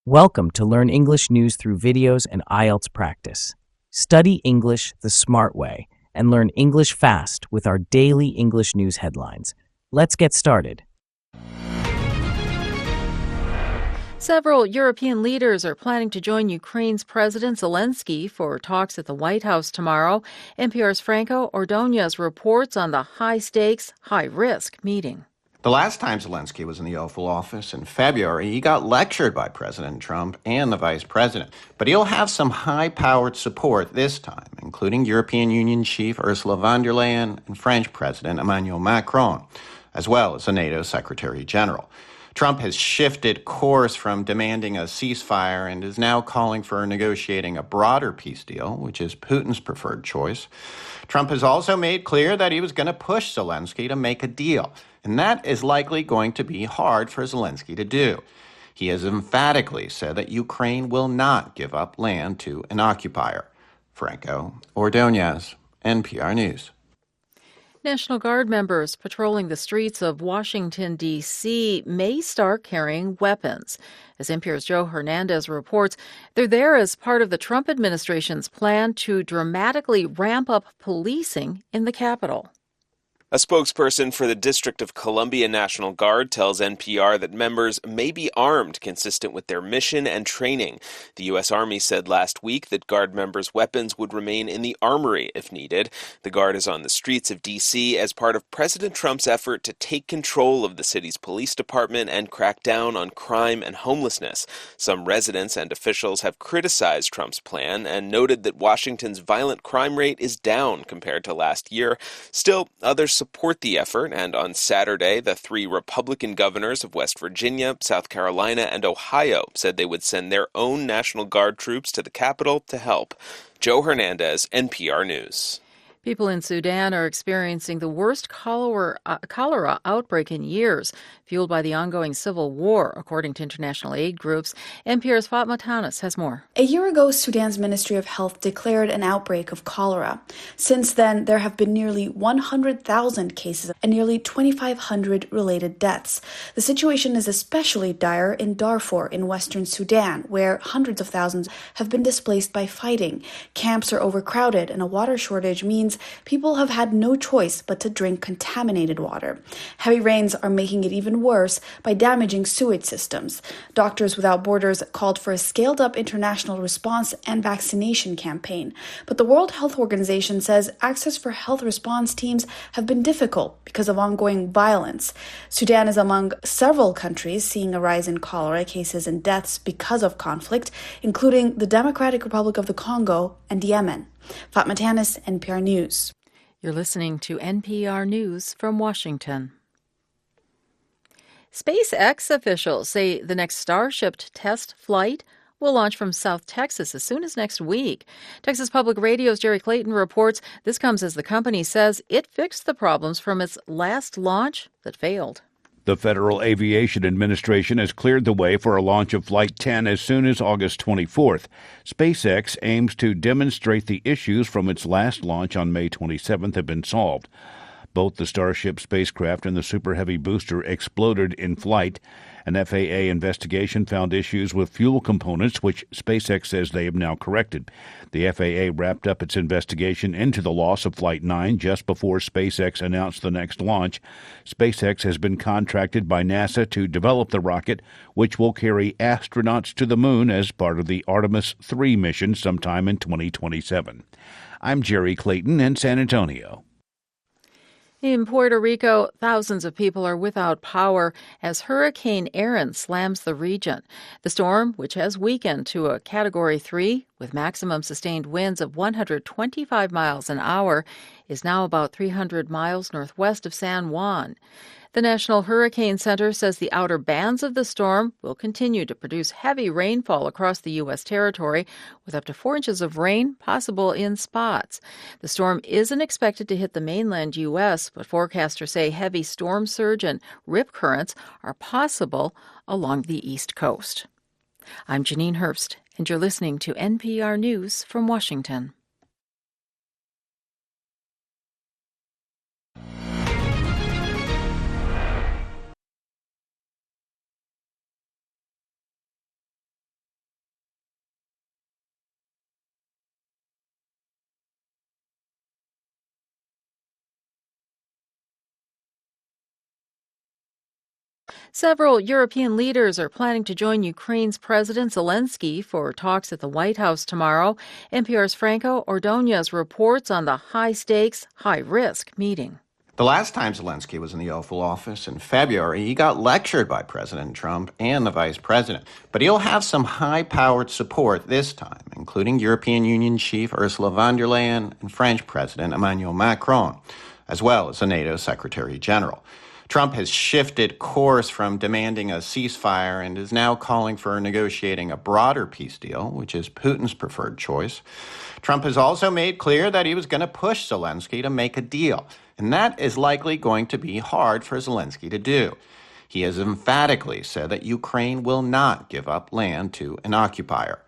Welcome to Learn English News through videos and IELTS practice. Study English the smart way and learn English fast with our daily English news headlines. Let's get started. Several European leaders are planning to join Ukraine's President Zelensky for talks at the White House tomorrow. NPR's Franco Ordonez reports on the high-stakes, high-risk meeting. The last time Zelensky was in the Oval Office in February, he got lectured by President Trump and the Vice President. But he'll have some high-powered support this time, including European Union Chief Ursula von der Leyen and French President Emmanuel Macron, as well as the NATO Secretary General. Trump has shifted course from demanding a ceasefire and is now calling for negotiating a broader peace deal, which is Putin's preferred choice. Trump has also made clear that he was going to push Zelensky to make a deal, and that is likely going to be hard for Zelensky to do. He has emphatically said that Ukraine will not give up land to an occupier. Franco Ordonez, NPR News. National Guard members patrolling the streets of Washington, D.C. may start carrying weapons. As NPR's Joe Hernandez reports, they're there as part of the Trump administration's plan to dramatically ramp up policing in the Capitol. A spokesperson for the District of Columbia National Guard tells NPR that members may be armed consistent with their mission and training. The U.S. Army said last week that Guard members' weapons would remain in the armory if needed. The Guard is on the streets of D.C. as part of President Trump's effort to take control of the city's police department and crack down on crime and homelessness. Some residents and officials have criticized Trump's plan and noted that Washington's violent crime rate is down compared to last year. Still, others support the effort, and on Saturday, the three Republican governors of West Virginia, South Carolina, and Ohio said they would send their own National Guard troops to the Capitol to help. Joe Hernandez, NPR News. People in Sudan are experiencing the worst cholera outbreak in years, fueled by the ongoing civil war, according to international aid groups. NPR's Fatma Tanis has more. A year ago, Sudan's Ministry of Health declared an outbreak of cholera. Since then, there have been nearly 100,000 cases and nearly 2,500 related deaths. The situation is especially dire in Darfur in western Sudan, where hundreds of thousands have been displaced by fighting. Camps are overcrowded, and a water shortage means people have had no choice but to drink contaminated water. Heavy rains are making it even worse by damaging sewage systems. Doctors Without Borders called for a scaled-up international response and vaccination campaign. But the World Health Organization says access for health response teams have been difficult because of ongoing violence. Sudan is among several countries seeing a rise in cholera cases and deaths because of conflict, including the Democratic Republic of the Congo and Yemen. Fatma Tanis, NPR News. You're listening to NPR News from Washington. SpaceX officials say the next Starship test flight will launch from South Texas as soon as next week. Texas Public Radio's Jerry Clayton reports this comes as the company says it fixed the problems from its last launch that failed. The Federal Aviation Administration has cleared the way for a launch of Flight 10 as soon as August 24th. SpaceX aims to demonstrate the issues from its last launch on May 27th have been solved. Both the Starship spacecraft and the Super Heavy booster exploded in flight. An FAA investigation found issues with fuel components, which SpaceX says they have now corrected. The FAA wrapped up its investigation into the loss of Flight 9 just before SpaceX announced the next launch. SpaceX has been contracted by NASA to develop the rocket, which will carry astronauts to the moon as part of the Artemis 3 mission sometime in 2027. I'm Jerry Clayton in San Antonio. In Puerto Rico, thousands of people are without power as Hurricane Erin slams the region. The storm, which has weakened to a Category 3 with maximum sustained winds of 125 miles an hour, is now about 300 miles northwest of San Juan. The National Hurricane Center says the outer bands of the storm will continue to produce heavy rainfall across the U.S. territory, with up to 4 inches of rain possible in spots. The storm isn't expected to hit the mainland U.S., but forecasters say heavy storm surge and rip currents are possible along the East Coast. I'm Janine Herbst, and you're listening to NPR News from Washington. Several European leaders are planning to join Ukraine's President Zelensky for talks at the White House tomorrow. NPR's Franco Ordonez reports on the high-stakes, high-risk meeting. The last time Zelensky was in the Oval Office in February, he got lectured by President Trump and the vice president. But he'll have some high-powered support this time, including European Union Chief Ursula von der Leyen and French President Emmanuel Macron, as well as the NATO Secretary General. Trump has shifted course from demanding a ceasefire and is now calling for negotiating a broader peace deal, which is Putin's preferred choice. Trump has also made clear that he was going to push Zelensky to make a deal, and that is likely going to be hard for Zelensky to do. He has emphatically said that Ukraine will not give up land to an occupier.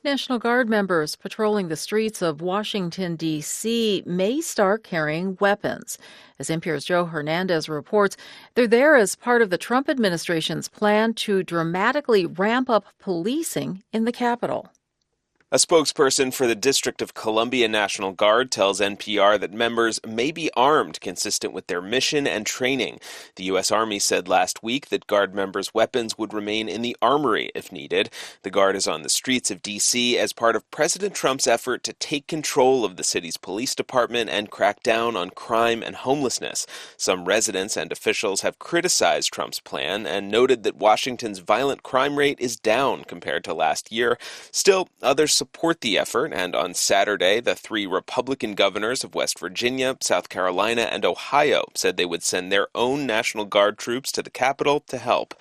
National Guard members patrolling the streets of Washington, D.C. may start carrying weapons. As NPR's Joe Hernandez reports, they're there as part of the Trump administration's plan to dramatically ramp up policing in the Capitol. A spokesperson for the District of Columbia National Guard tells NPR that members may be armed consistent with their mission and training. The U.S. Army said last week that Guard members' weapons would remain in the armory if needed. The Guard is on the streets of D.C. as part of President Trump's effort to take control of the city's police department and crack down on crime and homelessness. Some residents and officials have criticized Trump's plan and noted that Washington's violent crime rate is down compared to last year. Still, others support the effort, and on Saturday, the three Republican governors of West Virginia, South Carolina, and Ohio said they would send their own National Guard troops to the Capitol to help.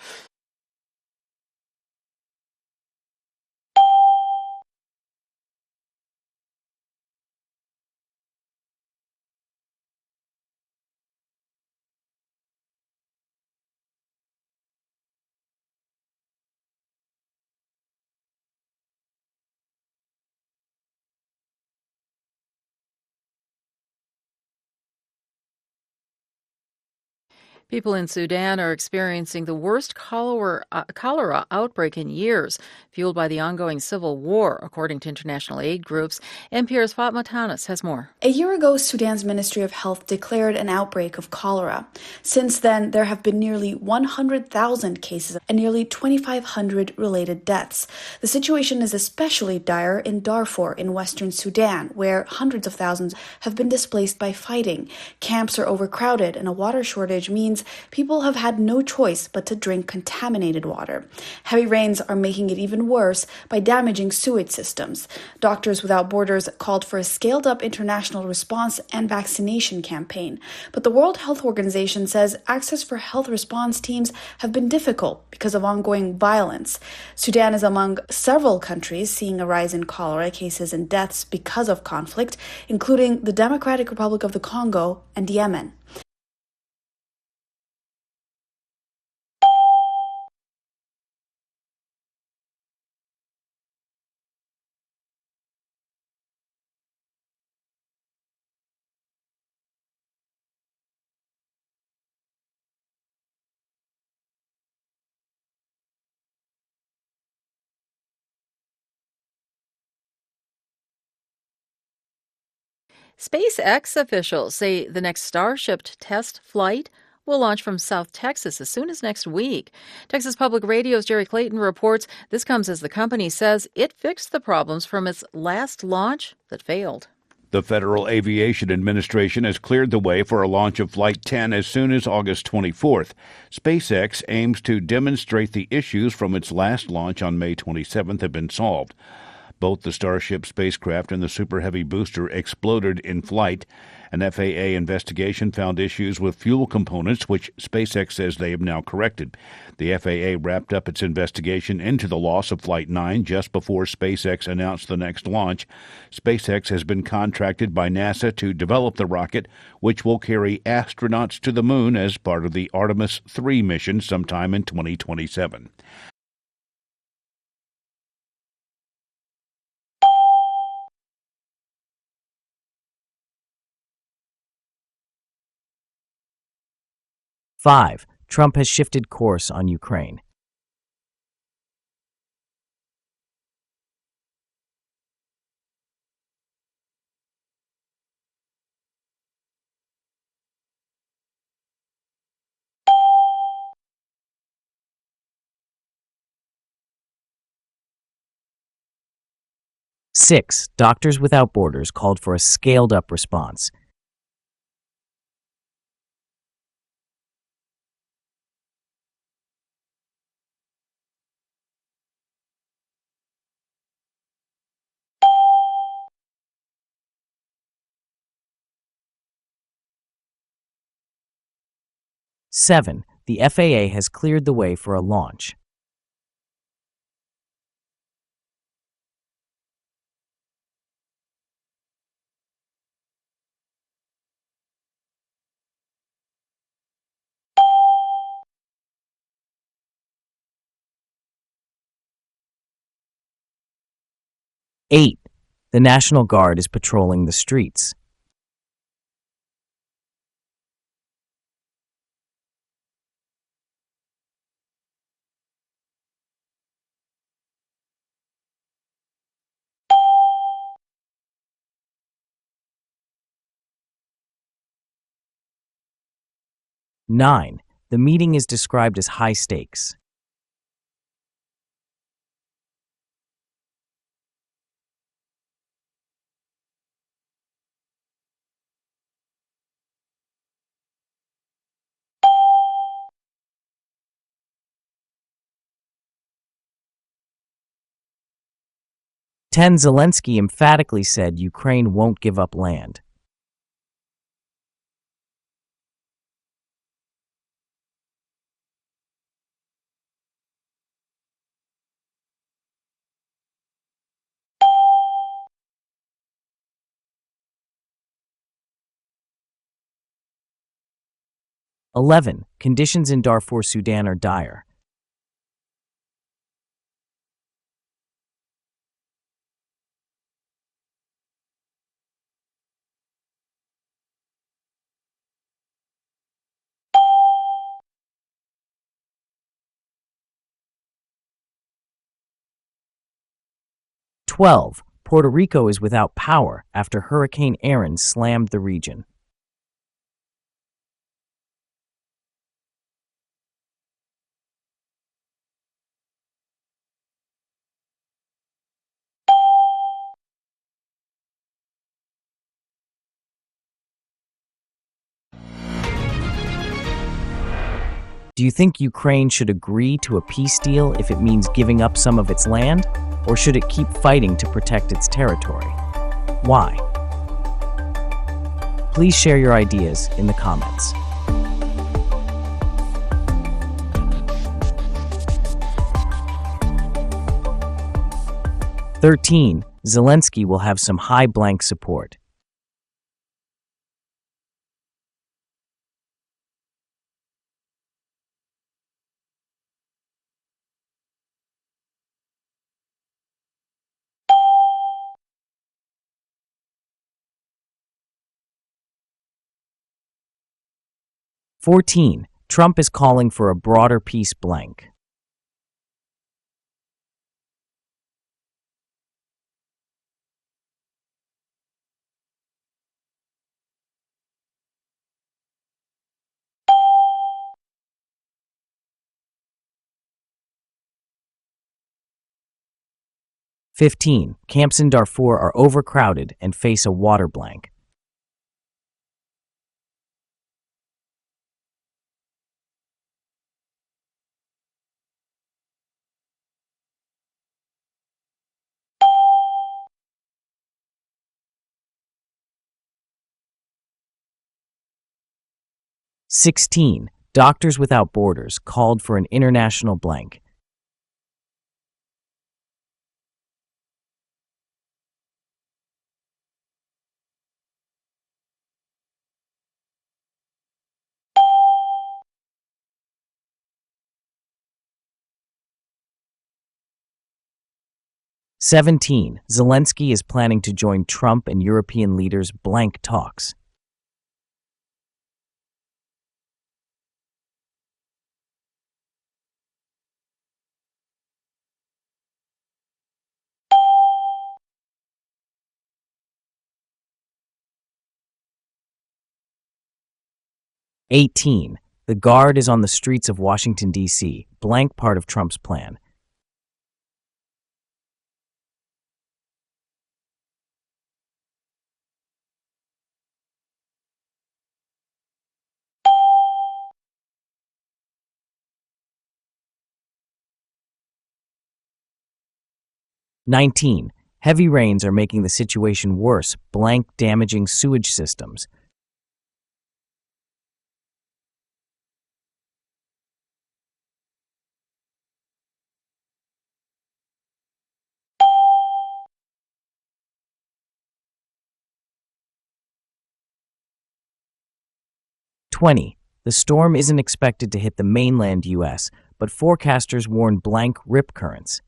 People in Sudan are experiencing the worst cholera outbreak in years, fueled by the ongoing civil war, according to international aid groups. NPR's Fatma Tanis has more. A year ago, Sudan's Ministry of Health declared an outbreak of cholera. Since then, there have been nearly 100,000 cases and nearly 2,500 related deaths. The situation is especially dire in Darfur in western Sudan, where hundreds of thousands have been displaced by fighting. Camps are overcrowded, and a water shortage means people have had no choice but to drink contaminated water. Heavy rains are making it even worse by damaging sewage systems. Doctors Without Borders called for a scaled-up international response and vaccination campaign. But the World Health Organization says access for health response teams have been difficult because of ongoing violence. Sudan is among several countries seeing a rise in cholera cases and deaths because of conflict, including the Democratic Republic of the Congo and Yemen. SpaceX officials say the next Starship test flight will launch from South Texas as soon as next week. Texas Public Radio's Jerry Clayton reports this comes as the company says it fixed the problems from its last launch that failed. The Federal Aviation Administration has cleared the way for a launch of Flight 10 as soon as August 24th. SpaceX aims to demonstrate the issues from its last launch on May 27th have been solved. Both the Starship spacecraft and the Super Heavy booster exploded in flight. An FAA investigation found issues with fuel components, which SpaceX says they have now corrected. The FAA wrapped up its investigation into the loss of Flight 9 just before SpaceX announced the next launch. SpaceX has been contracted by NASA to develop the rocket, which will carry astronauts to the moon as part of the Artemis 3 mission sometime in 2027. 5. Trump has shifted course on Ukraine. 6. Doctors Without Borders called for a scaled-up response. 7. The FAA has cleared the way for a launch. 8. The National Guard is patrolling the streets. 9. The meeting is described as high stakes. 10. Zelensky emphatically said Ukraine won't give up land. 11. Conditions in Darfur, Sudan are dire. 12. Puerto Rico is without power after Hurricane Aaron slammed the region. 'Do you think Ukraine should agree to a peace deal if it means giving up some of its land? Or should it keep fighting to protect its territory? Why? Please share your ideas in the comments. "13. Zelensky will have some high blank support. 14. Trump is calling for a broader peace blank. 15. Camps in Darfur are overcrowded and face a water blank. 16. Doctors Without Borders called for an international blank. 17. Zelensky is planning to join Trump and European leaders' blank talks. 18. The Guard is on the streets of Washington, D.C., blank part of Trump's plan. 19. Heavy rains are making the situation worse, blank damaging sewage systems. 20. The storm isn't expected to hit the mainland U.S., but forecasters warn blank rip currents.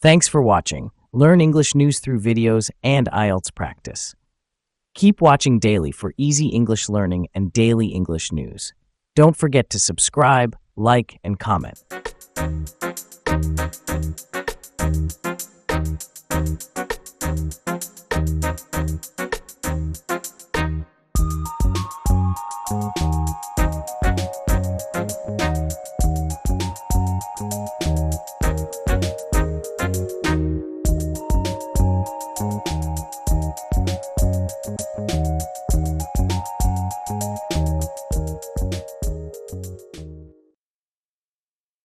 'Thanks for watching. Learn English news through videos and IELTS practice. Keep watching daily for easy English learning and daily English news. Don't forget to subscribe, like, and comment.